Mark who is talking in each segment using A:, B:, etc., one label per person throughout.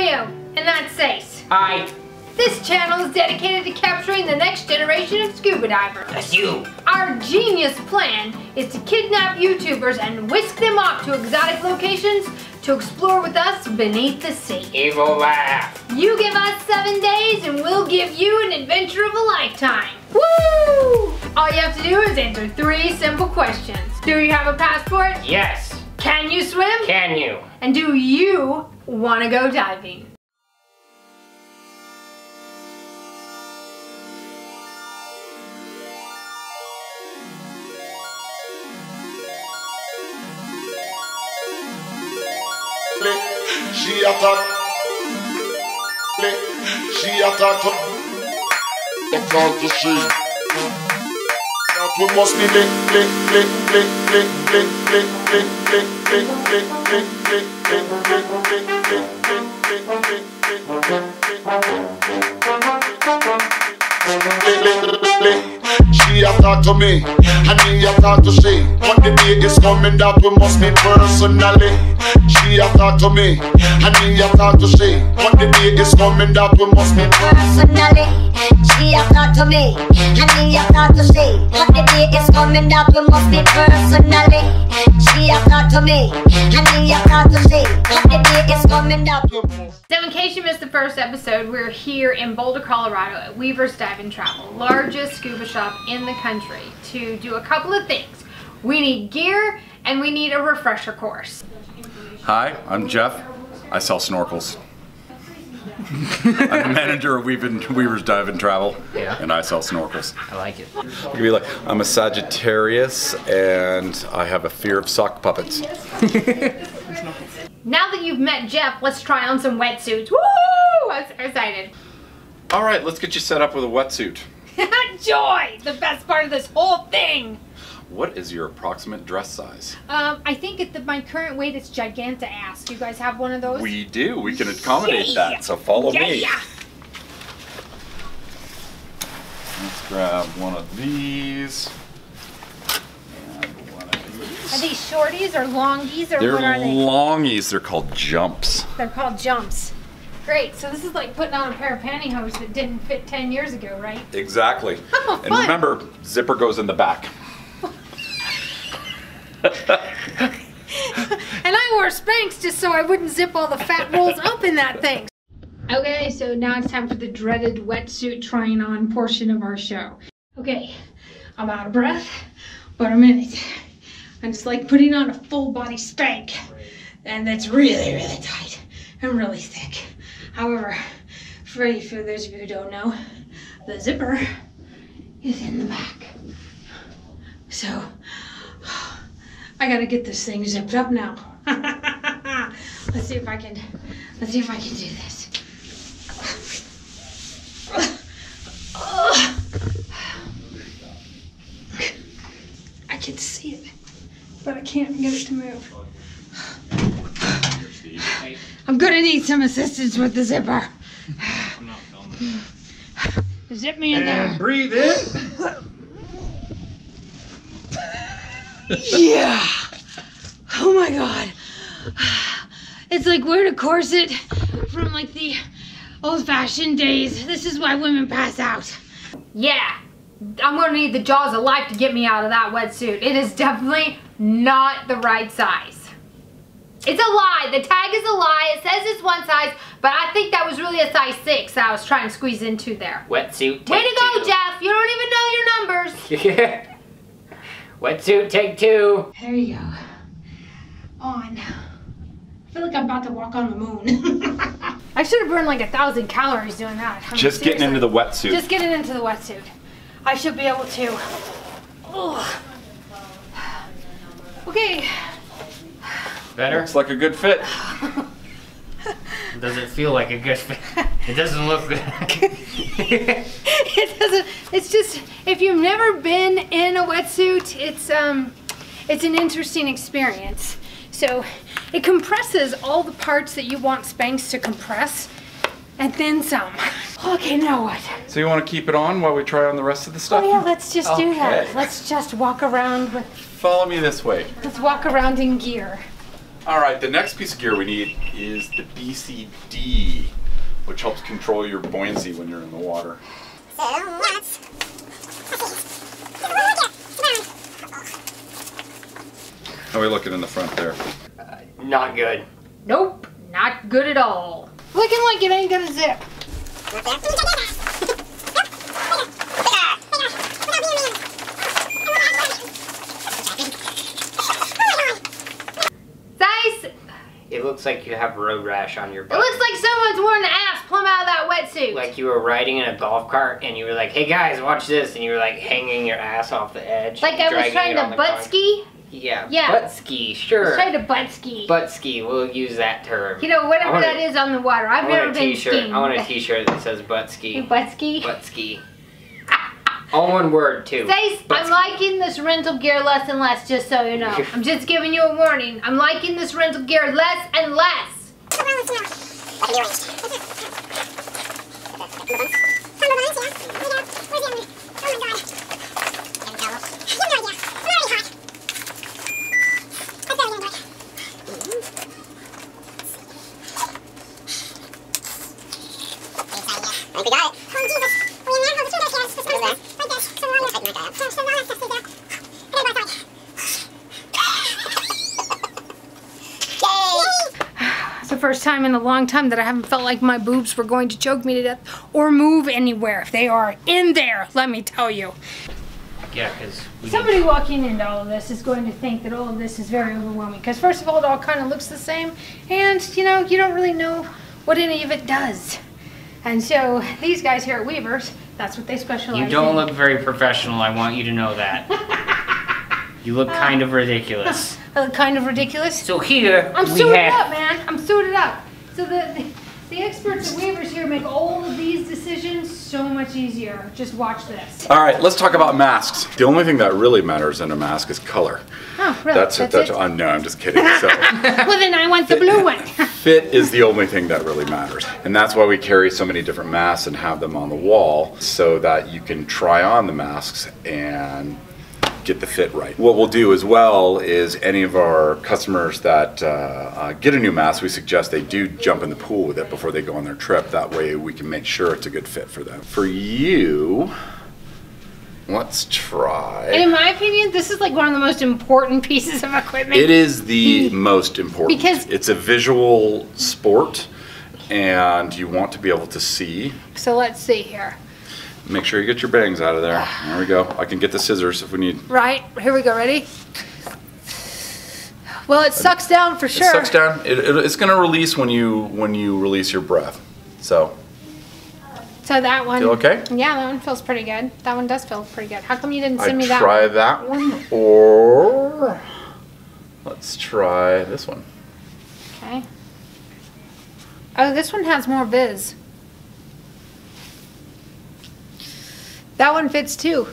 A: you, and that's Sace.
B: Hi.
A: This channel is dedicated to capturing the next generation of scuba divers.
B: That's you.
A: Our genius plan is to kidnap YouTubers and whisk them off to exotic locations to explore with us beneath the sea.
B: Evil laugh.
A: You give us 7 days and we'll give you an adventure of a lifetime. Woo! All you have to do is answer 3 simple questions. Do you have a passport?
B: Yes.
A: Can you swim?
B: Can you?
A: And do you want to go diving?
C: She attack. She attack. Attack the sea. That we must be She attack to me, and me attack to she. But the day is coming that we must meet personally. She attack to me, and me attack to she. But the day is coming that we must meet
D: personally. She attack to me, and me attack to she. But the day is coming that we must meet personally. She attack to me, and me attack to she. But the day is coming that we must.
A: So in case you missed the first episode, we're here in Boulder, Colorado at Weaver's Dive and Travel, largest scuba shop in the country, to do a couple of things. We need gear and we need a refresher course.
E: Hi, I'm Jeff. I sell snorkels. I'm the manager of Weaver's Dive and Travel, and I sell snorkels.
B: I like it.
E: I could be like, I'm a Sagittarius and I have a fear of sock puppets.
A: Now that you've met Jeff, let's try on some wetsuits. Woo! I'm so excited.
E: All right, let's get you set up with a wetsuit.
A: Joy! The best part of this whole thing.
E: What is your approximate dress size?
A: I think at my current weight it's gigantic-ass. Do you guys have one of those?
E: We do. We can accommodate that, so follow me. Let's grab one of these. And one of these.
A: Are these shorties or longies or
E: They're
A: what are they?
E: longies. They're called jumps.
A: They're called jumps. Great, so this is like putting on a pair of pantyhose that didn't fit 10 years ago, right?
E: Exactly.
A: Oh,
E: and
A: fun.
E: remember, zipper goes in the back.
A: And I wore Spanx just so I wouldn't zip all the fat rolls up in that thing. Okay, so now it's time for the dreaded wetsuit trying on portion of our show. Okay, I'm out of breath, but I'm in it. And it's like putting on a full body Spank. And that's really, really tight and really thick. However, for those of you who don't know, the zipper is in the back. So, I gotta get this thing zipped up now. Let's see if I can do this. I can see it, but I can't get it to move. I'm gonna need some assistance with the zipper.
B: I'm not filming.
A: Zip me in there.
E: And breathe in.
A: Yeah. Oh my God. It's like wearing a corset from like the old-fashioned days. This is why women pass out. Yeah. I'm gonna need the jaws of life to get me out of that wetsuit. It is definitely not the right size. It's a lie. The tag is a lie. It says it's one size, but I think that was really a size 6 that I was trying to squeeze into there.
B: Wetsuit.
A: Way to go,
B: 2.
A: Jeff. You don't even know your numbers.
B: Yeah. Wetsuit, take 2.
A: There you go. On. I feel like I'm about to walk on the moon. I should have burned like 1,000 calories doing that. I mean,
E: Just getting into the wetsuit.
A: Just getting into the wetsuit. I should be able to. Ugh. Okay.
B: Better?
E: Looks like a good fit.
B: Does it feel like a good fit? It doesn't look good.
A: It doesn't. It's just, if you've never been in a wetsuit, it's an interesting experience. So it compresses all the parts that you want Spanx to compress, and then some. Okay, now what?
E: So you want to keep it on while we try on the rest of the stuff?
A: Oh yeah, let's just do that.
E: Okay.
A: Let's just walk around with.
E: Follow me this way.
A: Let's walk around in gear.
E: All right, the next piece of gear we need is the BCD, which helps control your buoyancy when you're in the water. How are we looking in the front there?
B: Not good.
A: Nope, not good at all. Looking like it ain't gonna zip. Sace!
B: It looks like you have road rash on your
A: It
B: butt.
A: looks like someone's worn the ass plumb out of that wetsuit.
B: Like you were riding in a golf cart and you were like, hey guys, watch this. And you were like hanging your ass off the edge.
A: Like I was
B: dragging
A: trying
B: it on
A: to
B: the
A: butt
B: concrete.
A: ski?
B: Yeah,
A: Yeah.
B: butt ski, sure.
A: I was trying to butt ski.
B: Butt ski, we'll use that term.
A: You know, whatever that is on the water. I've never been skiing.
B: I want a t-shirt that says butt ski.
A: Butt ski?
B: Butt ski. All one word, too.
A: Sace,
B: Butt
A: I'm
B: ski.
A: liking this rental gear less and less, just so you know. I'm just giving you a warning. I'm liking this rental gear less and less. It's the first time in a long time that I haven't felt like my boobs were going to choke me to death or move anywhere. They are in there, let me tell you.
B: Yeah, because
A: Somebody walking into all of this is going to think that all of this is very overwhelming. Because first of all, it all kind of looks the same. And, you know, you don't really know what any of it does. And so these guys here at Weavers, that's what they specialize in.
B: you don't look very professional, I want you to know that. You look kind of ridiculous.
A: I look kind of ridiculous.
B: So here,
A: I'm
B: we
A: suited
B: have...
A: up, man. I'm suited up. So the experts at Weavers here make all of these decisions so much easier. Just watch this.
E: All right, let's talk about masks. The only thing that really matters in a mask is color.
A: Oh, really? That's it?
E: No, I'm just kidding. So,
A: Well, then I want the blue one.
E: fit is the only thing that really matters. And that's why we carry so many different masks and have them on the wall so that you can try on the masks and get the fit right. What we'll do as well is any of our customers that get a new mask, we suggest they do jump in the pool with it before they go on their trip. That way we can make sure it's a good fit for them. For you, let's try.
A: And in my opinion, this is like one of the most important pieces of equipment.
E: It is the most important.
A: Because
E: it's a visual sport and you want to be able to see.
A: So let's see here.
E: Make sure you get your bangs out of there. There we go. I can get the scissors if we need.
A: Right, here we go, ready? Well, it sucks down for sure.
E: It sucks down. It's going to release when you release your breath. So
A: that one.
E: feel okay?
A: Yeah, that one feels pretty good. That one does feel pretty good. How come you didn't send me
E: I'd
A: that
E: try
A: one?
E: that one, or let's try this one.
A: Okay. Oh, this one has more viz. That one fits too.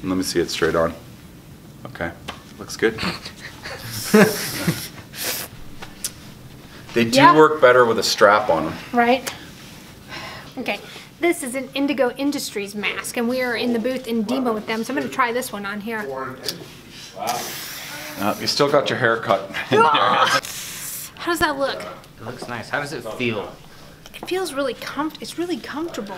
E: Let me see it straight on. Okay, looks good. They do work better with a strap on them.
A: Right. Okay. This is an Indigo Industries mask, and we are in the booth in demo with them. So I'm going to try this one on here.
E: You still got your hair cut.
A: How does that look?
B: It looks nice. How does it feel?
A: It feels really it's really comfortable.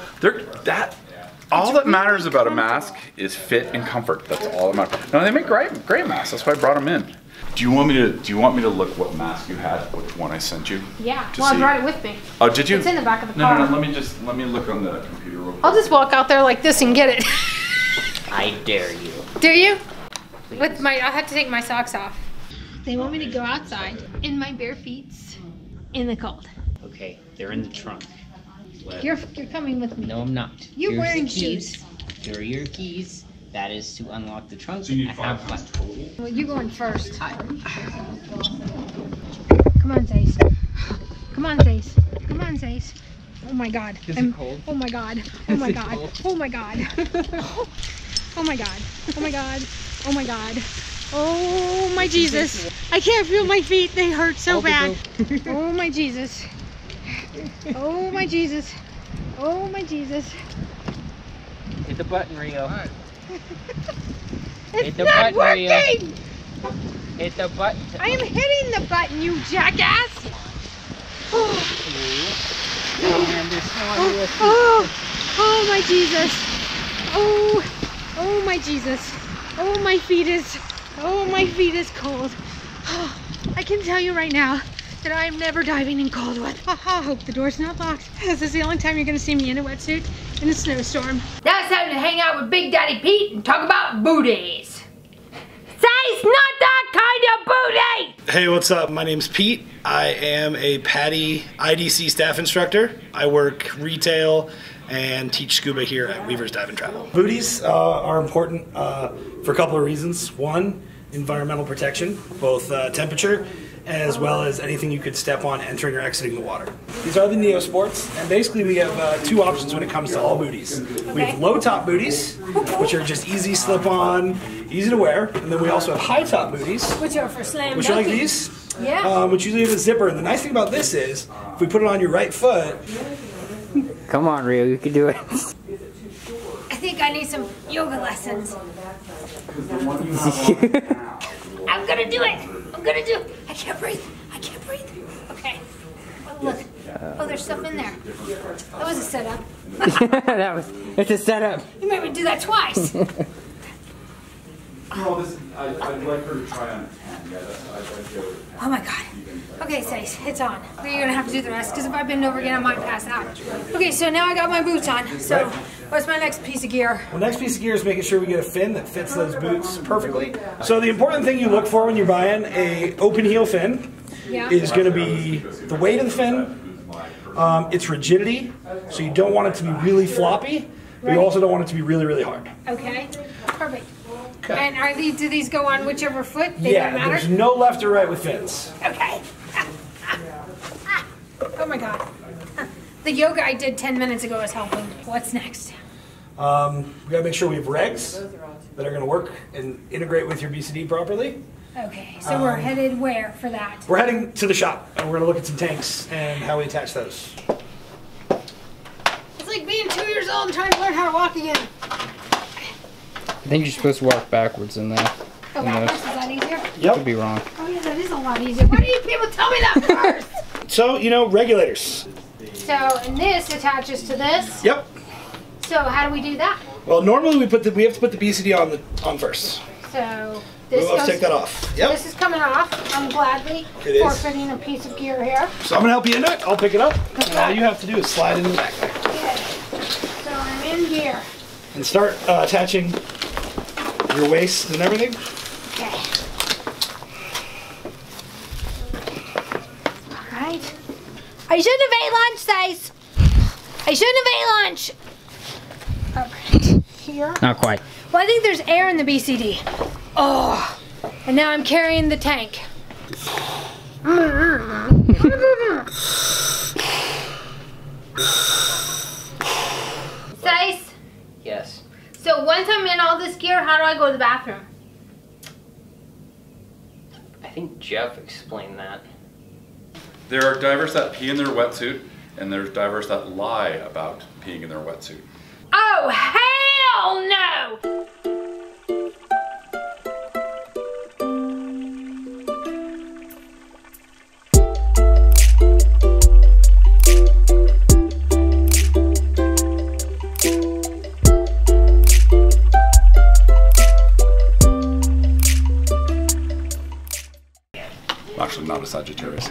E: All that matters about a mask is fit and comfort. That's all that matters. No, they make great masks. That's why I brought them in. Do you want me to look what mask you had? Which one I sent you?
A: Yeah. Well, I brought it with me.
E: Oh, did you?
A: It's in the back of the car.
E: No. Let me look on the computer real quick.
A: I'll just walk out there like this and get it.
B: I dare you.
A: Do you? With I'll have to take my socks off. They want me to go outside in my bare feet in the cold.
B: Okay, they're in the trunk.
A: You're coming with me.
B: No, I'm not.
A: You're
B: Here's
A: wearing
B: the keys.
A: shoes.
B: Here are your keys. That is to unlock the trunk.
E: So you need
B: I have one.
A: Well, you're going first. Come on, Sace. Come on, Sace. Come on, Sace. Oh my God.
B: Is it cold?
A: Oh my God. Oh my
B: Is it
A: God.
B: cold?
A: Oh my God. Oh my God. Oh my God. Oh my God. Oh my Jesus. I can't feel my feet. They hurt so bad. Oh my Jesus. Oh my Jesus. Oh my Jesus.
B: Hit the button, Rio.
A: It's
B: Hit the
A: not
B: button, Rio.
A: working.
B: Hit the button.
A: I am hitting the button, you jackass! Oh,
B: And there's no one with you.
A: oh my Jesus! Oh my Jesus! Oh my feet is cold. I can tell you right now that I am never diving in cold weather. I hope the door's not locked. This is the only time you're gonna see me in a wetsuit in a snowstorm. Now it's time to hang out with Big Daddy Pete and talk about booties. Sace, not that kind of booty!
F: Hey, what's up? My name's Pete. I am a PADI IDC staff instructor. I work retail and teach scuba here at Weaver's Dive and Travel. Booties are important for a couple of reasons. One, environmental protection, both temperature as well as anything you could step on entering or exiting the water. These are the Neo Sports, and basically we have two options when it comes to all booties. We have low top booties, which are just easy slip on, easy to wear, and then we also have high top booties,
A: Which are for slam
F: which are like
A: dunking.
F: these,
A: Yeah.
F: which usually have a zipper. And the nice thing about this is, if we put it on your right foot,
B: Come on, Rio, you can do it.
A: I think I need some yoga lessons. I'm gonna do it. I'm gonna do it. I can't breathe. I can't breathe. Okay. Oh, look. Oh, there's stuff in there. That was a setup.
B: It's a setup.
A: You made me do that twice.
E: I'd like her to try on 10. Yeah, I'd go with 10.
A: Oh my God. Okay, Sace, it's on. You're gonna have to do the rest because if I bend over again, I might pass out. Okay, so now I got my boots on. So what's my next piece of gear?
F: the next piece of gear is making sure we get a fin that fits those boots perfectly. So the important thing you look for when you're buying a open heel fin
A: Yeah.
F: is going to be the weight of the fin, its rigidity, so you don't want it to be really floppy, but you also don't want it to be really, really hard.
A: Okay. Perfect.
F: Okay.
A: And are these? Do these go on whichever foot? They
F: Yeah,
A: don't matter.
F: there's no left or right with fins.
A: Okay. Oh my God. The yoga I did 10 minutes ago is helping. What's next?
F: We gotta make sure we have regs that are gonna work and integrate with your BCD properly.
A: Okay, so we're headed where for that?
F: We're heading to the shop and we're gonna look at some tanks and how we attach those.
A: It's like being 2 years old and trying to learn how to walk again.
B: I think you're supposed to walk bawards in there.
A: Oh, backwards, is that easier?
B: Could be wrong.
A: Oh yeah, that is a lot easier. Why didn't people tell me that first?
F: So, you know, regulators.
A: So, and this attaches to this.
F: Yep.
A: So how do we do that?
F: Well, normally we have to put the BCD on first.
A: So this
F: Let's
A: goes,
F: take that off. Yep.
A: This is coming off. I'm gladly
F: It is.
A: forfeiting a piece of gear here.
F: So I'm gonna help you into it. I'll pick it up, and all you have to do is slide in the back there
A: Okay. So I'm in gear.
F: and start attaching your waist and everything.
A: Okay. All right. I shouldn't have ate lunch, Sace. I shouldn't have ate lunch. Okay. Here.
B: Not quite.
A: Well, I think there's air in the BCD. Oh. And now I'm carrying the tank. Sace.
B: Yes.
A: So once I'm in all this gear, how do I go to the bathroom?
B: I think Jeff explained that.
E: There are divers that pee in their wetsuit, and there's divers that lie about peeing in their wetsuit.
A: Oh, hell no!
E: I'm actually not a Sagittarius.